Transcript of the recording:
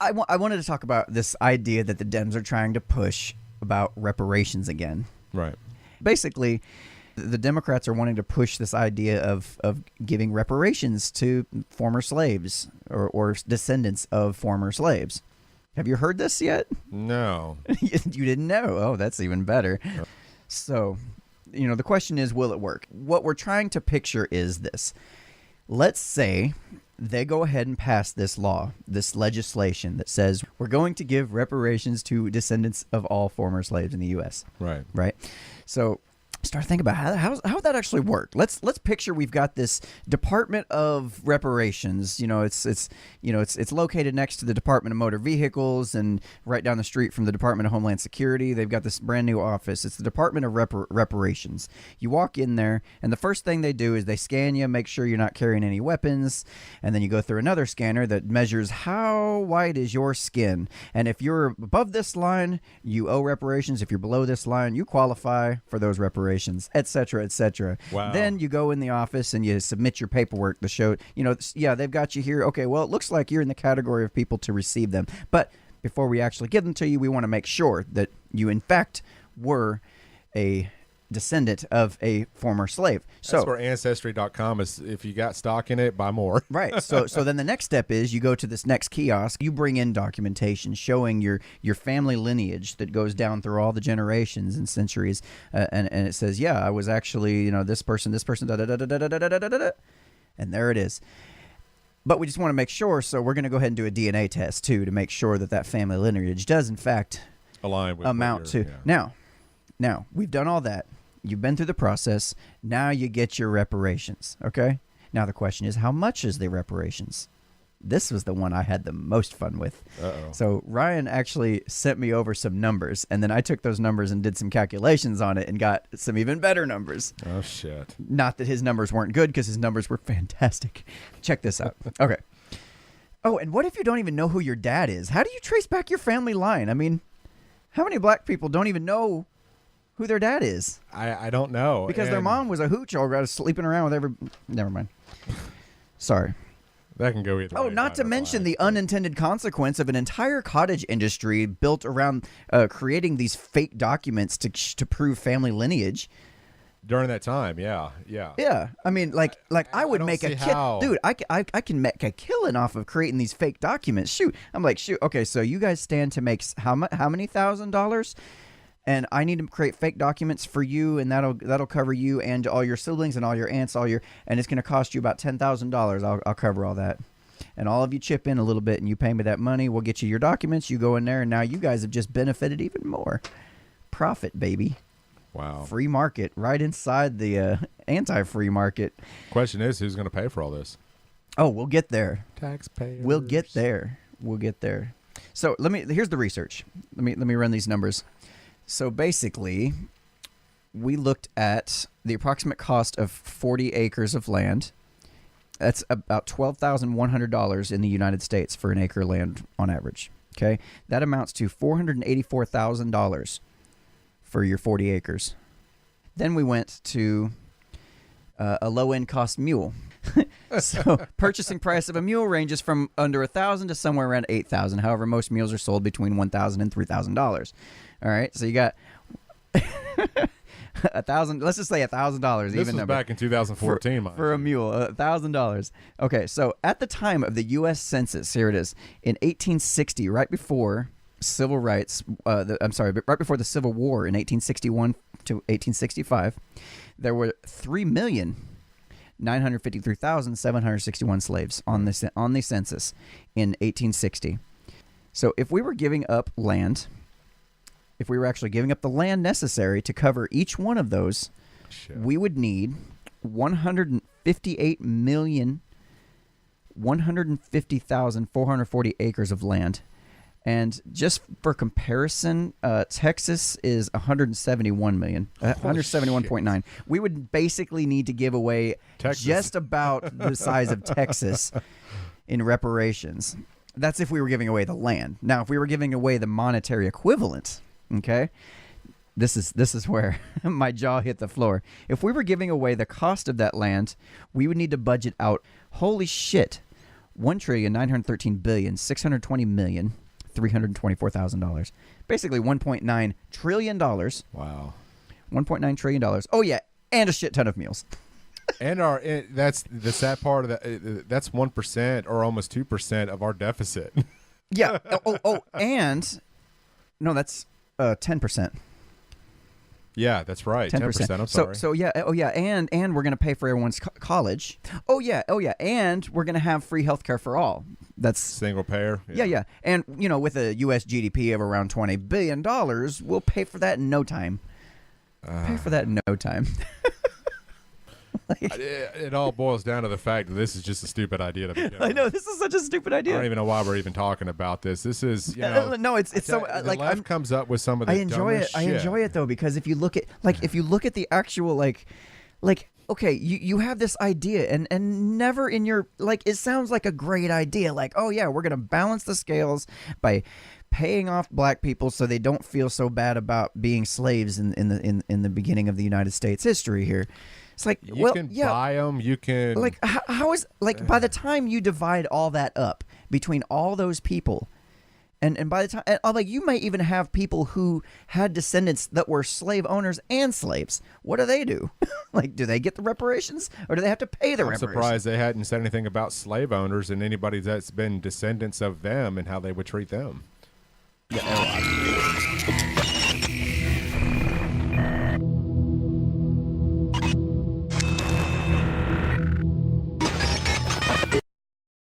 I wanted to talk about this idea that the Dems are trying to push about reparations again. Right. Basically, the Democrats are wanting to push this idea of giving reparations to former slaves or descendants of former slaves. Have you heard this yet? No. You didn't know? Oh, that's even better. So, the question is, will it work? What we're trying to picture is this. Let's say they go ahead and pass this law, this legislation that says we're going to give reparations to descendants of all former slaves in the U.S. Right. Right? So start thinking about how would that actually work. Let's picture we've got this Department of Reparations. It's located next to the Department of Motor Vehicles and right down the street from the Department of Homeland Security. They've got this brand new office. It's the Department of Reparations. You walk in there, and the first thing they do is they scan you, make sure you're not carrying any weapons, and then you go through another scanner that measures how white is your skin. And if you're above this line, you owe reparations. If you're below this line, you qualify for those reparations, etc., etc. Wow. Then you go in the office and you submit your paperwork to show, they've got you here. Okay, well, it looks like you're in the category of people to receive them. But before we actually give them to you, we want to make sure that you, in fact, were a descendant of a former slave. So that's where Ancestry.com is. If you got stock in it, buy more. Right. So then the next step is you go to this next kiosk, you bring in documentation showing your family lineage that goes down through all the generations and centuries, and it says, yeah, I was actually, this person, da da da da da da da da da da, and there it is. But we just want to make sure, so we're going to go ahead and do a DNA test too to make sure that family lineage does in fact align with amount to. Yeah. Now we've done all that. You've been through the process. Now you get your reparations, okay? Now the question is, how much is the reparations? This was the one I had the most fun with. Uh-oh. So Ryan actually sent me over some numbers, and then I took those numbers and did some calculations on it and got some even better numbers. Oh, shit. Not that his numbers weren't good, because his numbers were fantastic. Check this out. Okay. Oh, and what if you don't even know who your dad is? How do you trace back your family line? I mean, how many black people don't even know who their dad is? I don't know. Because their mom was a hooch or sleeping around with Never mind. Sorry. That can go either way. Oh, not to mention the unintended consequence of an entire cottage industry built around creating these fake documents to prove family lineage. During that time, yeah. Yeah, I mean, I would make a kill, dude. I can make a killing off of creating these fake documents. Shoot, okay, so you guys stand to make how many $1,000? And I need to create fake documents for you, and that'll cover you and all your siblings and all your aunts, and it's going to cost you about $10,000. I'll cover all that, and all of you chip in a little bit, and you pay me that money. We'll get you your documents. You go in there, and now you guys have just benefited even more. Profit, baby. Wow. Free market right inside the anti-free market. Question is, who's going to pay for all this? Oh, we'll get there. Taxpayers. We'll get there. So here's the research. Let me run these numbers. So basically, we looked at the approximate cost of 40 acres of land. That's about $12,100 in the United States for an acre of land on average. Okay, that amounts to $484,000 for your 40 acres. Then we went to a low-end cost mule. So purchasing price of a mule ranges from under $1,000 to somewhere around $8,000. However, most mules are sold between $1,000 and $3,000. All right, so you got $1,000. Let's just say $1,000. This was back in 2014, for a mule, $1,000. Okay, so at the time of the U.S. Census, here it is, in 1860, right before civil rights. Right before the Civil War in 1861 to 1865, there were 3,953,761 slaves on the census in 1860. So if we were giving up land. If we were actually giving up the land necessary to cover each one of those, we would need 150,440 acres of land. And just for comparison, Texas is 171.9. We would basically need to give away just about the size of Texas in reparations. That's if we were giving away the land. Now, if we were giving away the monetary equivalent, okay, this is where my jaw hit the floor. If we were giving away the cost of that land, we would need to budget out, holy shit, $1,913,620,324,000. Basically $1.9 trillion. Wow. $1.9 trillion. Oh yeah, and a shit ton of meals. And that's the sad part of that. That's 1% or almost 2% of our deficit. Yeah. And no, that's 10%. Yeah, that's right. 10%. I'm sorry. So yeah. Oh yeah. And we're gonna pay for everyone's college. Oh yeah. And we're gonna have free healthcare for all. That's single payer. Yeah. And with a U.S. GDP of around $20 billion, we'll pay for that in no time. It all boils down to the fact that this is just a stupid idea to begin with. I know, this is such a stupid idea. I don't even know why we're even talking about this. This is, no, it's so the left comes up with some of the dumbest shit. I enjoy it though, because if you look at the actual okay, you have this idea and never in your it sounds like a great idea, oh yeah, we're gonna balance the scales by paying off black people so they don't feel so bad about being slaves in the beginning of the United States history here. It's you can buy them. You can how is by the time you divide all that up between all those people, and by the time you might even have people who had descendants that were slave owners and slaves. What do? Do they get the reparations, or do they have to pay the reparations? I'm surprised they hadn't said anything about slave owners and anybody that's been descendants of them and how they would treat them. Yeah.